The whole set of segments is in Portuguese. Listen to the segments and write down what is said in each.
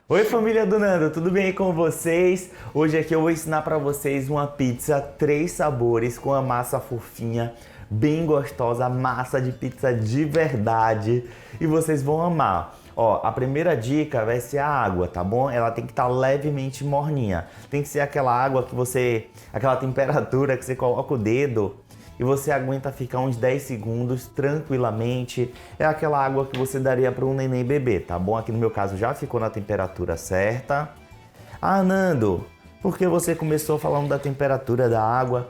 Oi, família do Nando, tudo bem com vocês? Hoje aqui eu vou ensinar para vocês uma pizza 3 sabores com a massa fofinha, bem gostosa, massa de pizza de verdade e vocês vão amar. Ó, a primeira dica vai ser a água, tá bom? Ela tem que estar levemente morninha. Tem que ser aquela água que aquela temperatura que você coloca o dedo e você aguenta ficar uns 10 segundos tranquilamente. É aquela água que você daria para um neném beber, tá bom? Aqui no meu caso já ficou na temperatura certa. Ah, Nando, por que você começou falando da temperatura da água?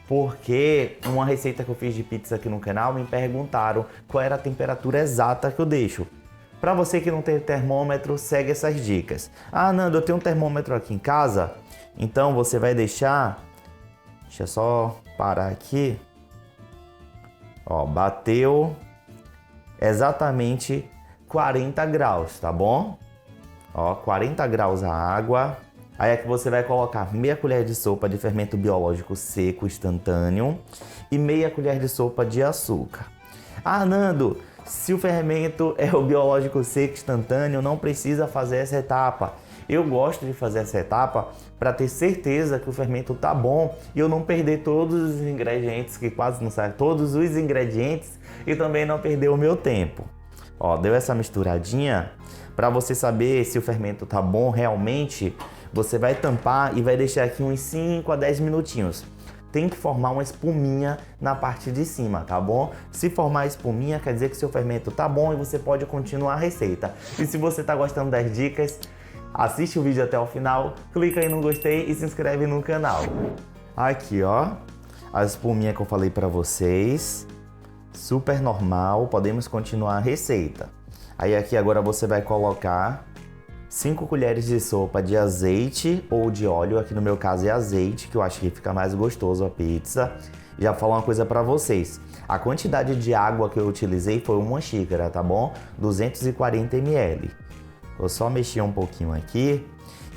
Porque uma receita que eu fiz de pizza aqui no canal me perguntaram qual era a temperatura exata que eu deixo. Para você que não tem termômetro, segue essas dicas. Ah, Nando, eu tenho um termômetro aqui em casa, então você vai deixa eu só parar aqui. Ó, bateu exatamente 40 graus, tá bom? Ó, 40 graus a água. Aí é que você vai colocar meia colher de sopa de fermento biológico seco instantâneo e meia colher de sopa de açúcar. Ah, Nando, se o fermento é o biológico seco instantâneo, não precisa fazer essa etapa. Eu gosto de fazer essa etapa para ter certeza que o fermento tá bom e eu não perder todos os ingredientes, que quase não sai, todos os ingredientes, e também não perder o meu tempo. Ó, deu essa misturadinha. Para você saber se o fermento tá bom realmente, você vai tampar e vai deixar aqui uns 5 a 10 minutinhos. Tem que formar uma espuminha na parte de cima, tá bom? Se formar espuminha, quer dizer que seu fermento tá bom e você pode continuar a receita. E se você tá gostando das dicas, assiste o vídeo até o final, clica aí no gostei e se inscreve no canal. Aqui, ó, a espuminha que eu falei pra vocês. Super normal, podemos continuar a receita. Aí aqui agora você vai colocar 5 colheres de sopa de azeite ou de óleo, aqui no meu caso é azeite, que eu acho que fica mais gostoso a pizza. Já vou falar uma coisa pra vocês, a quantidade de água que eu utilizei foi 1 xícara, tá bom? 240 ml. Vou só mexer um pouquinho aqui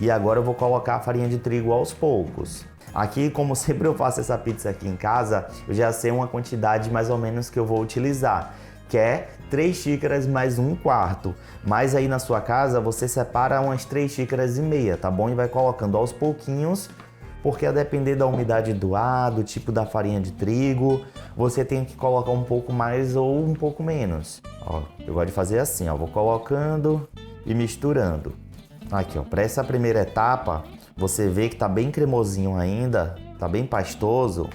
e agora eu vou colocar a farinha de trigo aos poucos. Aqui, como sempre eu faço essa pizza aqui em casa, eu já sei uma quantidade mais ou menos que eu vou utilizar, que é 3 xícaras mais 1/4. Mas aí na sua casa você separa umas 3 xícaras e meia, tá bom? E vai colocando aos pouquinhos, porque a depender da umidade do ar, do tipo da farinha de trigo, você tem que colocar um pouco mais ou um pouco menos. Ó, eu gosto de fazer assim, ó, vou colocando e misturando. Aqui, ó, para essa primeira etapa, você vê que tá bem cremosinho ainda, tá bem pastoso.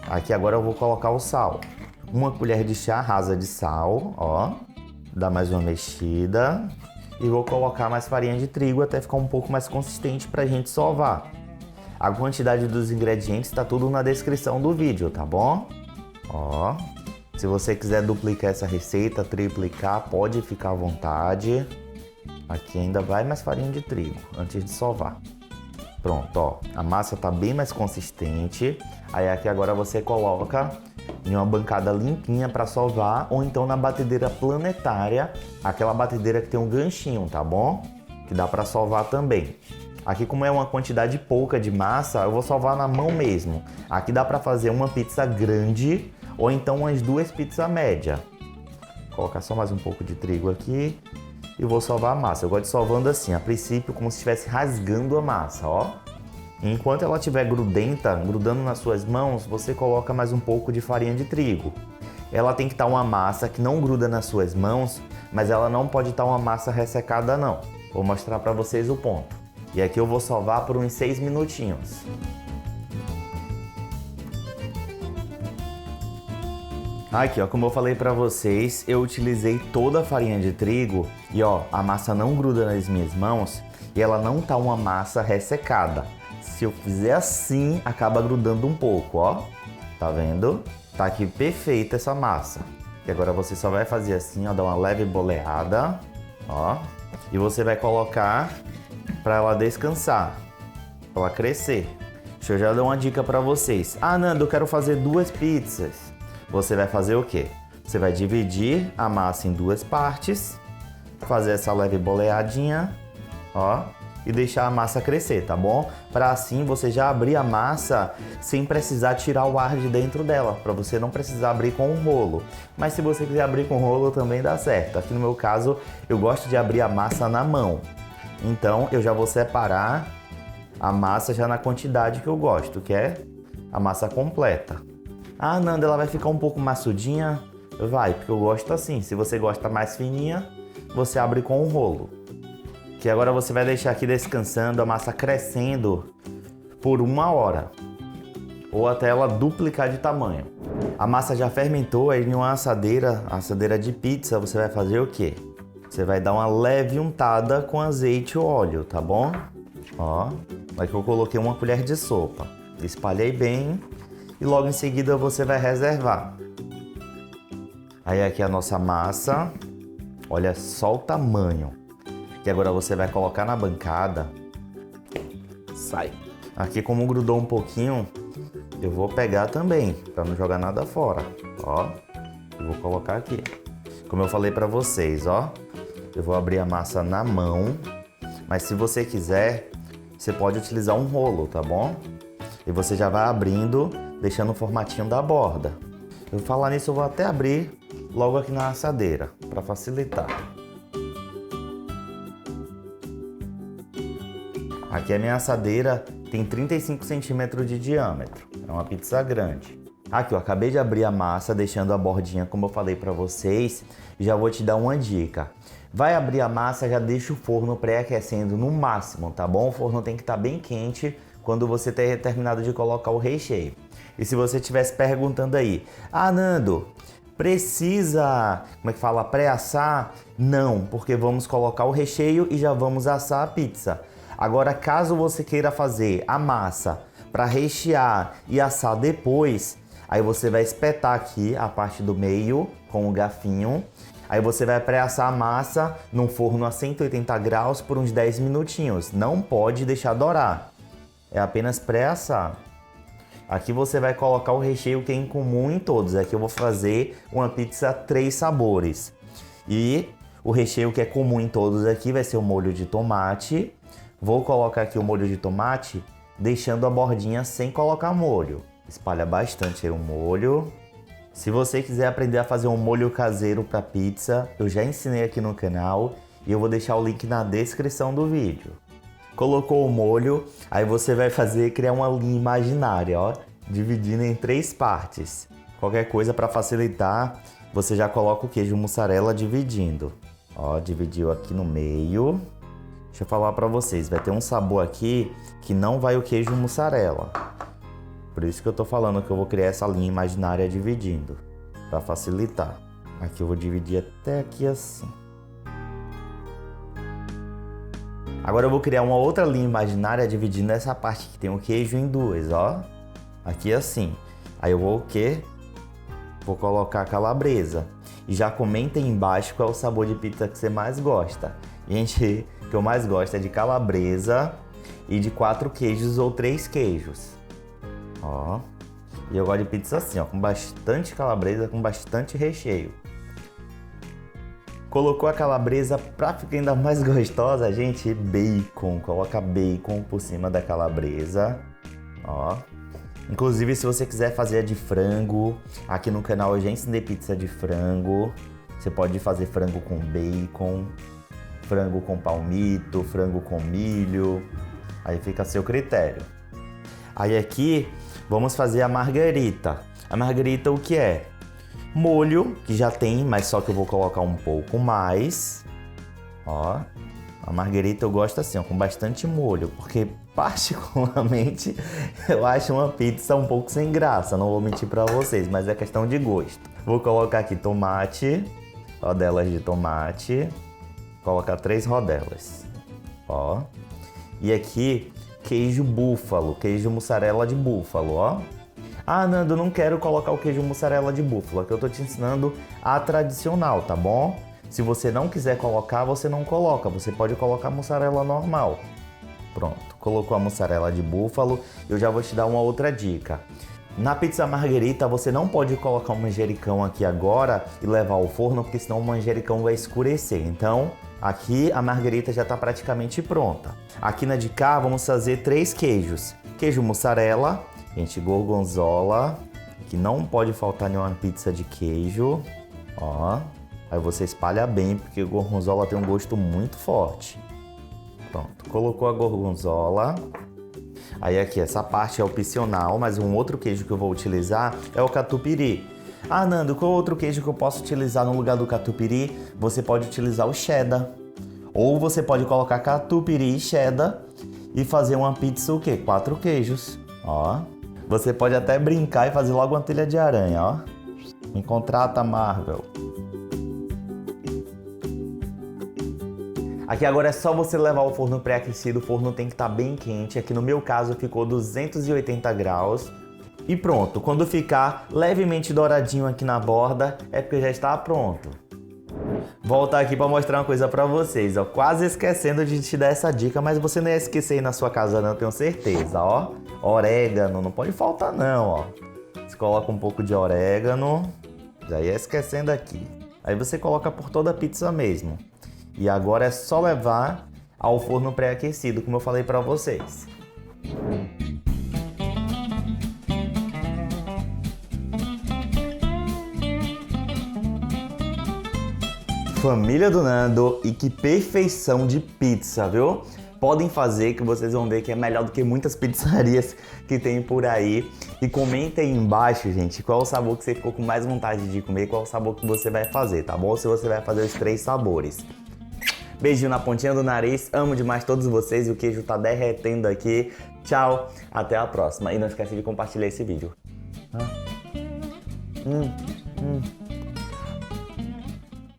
Aqui agora eu vou colocar o sal. 1 colher de chá rasa de sal, ó. Dá mais uma mexida. E vou colocar mais farinha de trigo até ficar um pouco mais consistente pra gente sovar. A quantidade dos ingredientes tá tudo na descrição do vídeo, tá bom? Ó. Se você quiser duplicar essa receita, triplicar, pode ficar à vontade. Aqui ainda vai mais farinha de trigo antes de sovar. Pronto, ó, a massa tá bem mais consistente. Aí aqui agora você coloca em uma bancada limpinha para sovar ou então na batedeira planetária, aquela batedeira que tem um ganchinho, tá bom? Que dá para sovar também. Aqui como é uma quantidade pouca de massa, eu vou sovar na mão mesmo. Aqui dá para fazer uma pizza grande ou então umas 2 pizzas média. Vou colocar só mais um pouco de trigo aqui. E vou sovar a massa. Eu gosto de sovando assim, a princípio como se estivesse rasgando a massa, ó. Enquanto ela estiver grudenta, grudando nas suas mãos, você coloca mais um pouco de farinha de trigo. Ela tem que estar uma massa que não gruda nas suas mãos, mas ela não pode estar uma massa ressecada não. Vou mostrar para vocês o ponto. E aqui eu vou sovar por uns 6 minutinhos. Aqui, ó, como eu falei pra vocês, eu utilizei toda a farinha de trigo e ó, a massa não gruda nas minhas mãos e ela não tá uma massa ressecada. Se eu fizer assim, acaba grudando um pouco, ó. Tá vendo? Tá aqui perfeita essa massa. E agora você só vai fazer assim, ó, dar uma leve boleada, ó. E você vai colocar pra ela descansar, pra ela crescer. Deixa eu já dar uma dica pra vocês. Ah, Nando, eu quero fazer 2 pizzas. Você vai fazer o quê? Você vai dividir a massa em 2 partes, fazer essa leve boleadinha, ó, e deixar a massa crescer, tá bom? Para assim você já abrir a massa sem precisar tirar o ar de dentro dela, para você não precisar abrir com um rolo. Mas se você quiser abrir com rolo também dá certo. Aqui no meu caso, eu gosto de abrir a massa na mão. Então eu já vou separar a massa já na quantidade que eu gosto, que é a massa completa. Ah, Nanda, ela vai ficar um pouco maçudinha? Vai, porque eu gosto assim. Se você gosta mais fininha, você abre com um rolo. Que agora você vai deixar aqui descansando, a massa crescendo por 1 hora. Ou até ela duplicar de tamanho. A massa já fermentou, aí em uma assadeira de pizza, você vai fazer o quê? Você vai dar uma leve untada com azeite ou óleo, tá bom? Ó, aqui eu coloquei 1 colher de sopa. Espalhei bem e logo em seguida você vai reservar. Aí aqui a nossa massa, olha só o tamanho. Que agora você vai colocar na bancada. Sai. Aqui como grudou um pouquinho, eu vou pegar também, para não jogar nada fora. Ó, eu vou colocar aqui. Como eu falei para vocês, ó, eu vou abrir a massa na mão, mas se você quiser, você pode utilizar um rolo, tá bom? E você já vai abrindo, deixando o formatinho da borda. Eu vou falar nisso, eu vou até abrir logo aqui na assadeira, para facilitar. Aqui a minha assadeira tem 35 centímetros de diâmetro, é uma pizza grande. Aqui eu acabei de abrir a massa, deixando a bordinha como eu falei para vocês, e já vou te dar uma dica. Vai abrir a massa, já deixa o forno pré-aquecendo no máximo, tá bom? O forno tem que estar bem quente quando você ter terminado de colocar o recheio. E se você estivesse perguntando aí, ah, Nando, precisa, como é que fala, pré-assar? Não, porque vamos colocar o recheio e já vamos assar a pizza. Agora, caso você queira fazer a massa para rechear e assar depois, aí você vai espetar aqui a parte do meio com o garfinho. Aí você vai pré-assar a massa num forno a 180 graus por uns 10 minutinhos. Não pode deixar dourar, é apenas pré-assar. Aqui você vai colocar o recheio que é incomum em todos. Aqui eu vou fazer uma pizza 3 sabores. E o recheio que é comum em todos aqui vai ser o molho de tomate. Vou colocar aqui o molho de tomate, deixando a bordinha sem colocar molho. Espalha bastante aí o molho. Se você quiser aprender a fazer um molho caseiro para pizza, eu já ensinei aqui no canal e eu vou deixar o link na descrição do vídeo. Colocou o molho, aí você vai criar uma linha imaginária, ó, dividindo em 3 partes. Qualquer coisa para facilitar, você já coloca o queijo mussarela dividindo. Ó, dividiu aqui no meio. Deixa eu falar para vocês, vai ter um sabor aqui que não vai o queijo mussarela. Por isso que eu tô falando que eu vou criar essa linha imaginária dividindo, para facilitar. Aqui eu vou dividir até aqui assim. Agora eu vou criar uma outra linha imaginária dividindo essa parte que tem o queijo em 2, ó. Aqui assim. Aí eu vou o quê? Vou colocar a calabresa. E já comenta aí embaixo qual é o sabor de pizza que você mais gosta. Gente, o que eu mais gosto é de calabresa e de 4 queijos ou 3 queijos. Ó. E eu gosto de pizza assim, ó, com bastante calabresa, com bastante recheio. Colocou a calabresa pra ficar ainda mais gostosa, gente, bacon. Coloca bacon por cima da calabresa. Ó. Inclusive, se você quiser fazer a de frango, aqui no canal eu já ensinei pizza de frango. Você pode fazer frango com bacon, frango com palmito, frango com milho. Aí fica a seu critério. Aí aqui, vamos fazer a margarita. A margarita o que é? Molho, que já tem, mas só que eu vou colocar um pouco mais. Ó, a margarita eu gosto assim, ó, com bastante molho, porque particularmente eu acho uma pizza um pouco sem graça, não vou mentir pra vocês, mas é questão de gosto. Vou colocar aqui tomate, rodelas de tomate, colocar 3 rodelas, ó. E aqui, queijo búfalo, queijo mussarela de búfalo, ó. Ah, Nando, eu não quero colocar o queijo mussarela de búfalo, aqui eu tô te ensinando a tradicional, tá bom? Se você não quiser colocar, você não coloca, você pode colocar mussarela normal. Pronto, colocou a mussarela de búfalo, eu já vou te dar uma outra dica. Na pizza margarita, você não pode colocar um manjericão aqui agora e levar ao forno, porque senão o manjericão vai escurecer. Então, aqui a margarita já está praticamente pronta. Aqui na de cá, vamos fazer 3 queijos. Queijo mussarela, gente, gorgonzola, que não pode faltar nenhuma pizza de queijo. Ó, aí você espalha bem, porque o gorgonzola tem um gosto muito forte. Pronto, colocou a gorgonzola. Aí aqui, essa parte é opcional, mas um outro queijo que eu vou utilizar é o catupiry. Ah, Nando, qual outro queijo que eu posso utilizar no lugar do catupiry? Você pode utilizar o cheddar. Ou você pode colocar catupiry e cheddar e fazer uma pizza o quê? 4 queijos, ó. Você pode até brincar e fazer logo uma telha de aranha, ó. Me contrata, Marvel. Aqui agora é só você levar o forno pré-aquecido, o forno tem que estar bem quente. Aqui no meu caso ficou 280 graus. E pronto, quando ficar levemente douradinho aqui na borda, é porque já está pronto. Voltar aqui para mostrar uma coisa para vocês, ó. Quase esquecendo de te dar essa dica, mas você não ia esquecer aí na sua casa não, tenho certeza, ó. Orégano, não pode faltar não, ó. Você coloca um pouco de orégano, já ia esquecendo aqui. Aí você coloca por toda a pizza mesmo. E agora é só levar ao forno pré-aquecido, como eu falei para vocês. Família do Nando, e que perfeição de pizza, viu? Podem fazer que vocês vão ver que é melhor do que muitas pizzarias que tem por aí. E comenta aí embaixo, gente, qual é o sabor que você ficou com mais vontade de comer, qual é o sabor que você vai fazer, tá bom? Se você vai fazer os 3 sabores. Beijinho na pontinha do nariz, amo demais todos vocês e o queijo tá derretendo aqui. Tchau, até a próxima. E não esquece de compartilhar esse vídeo.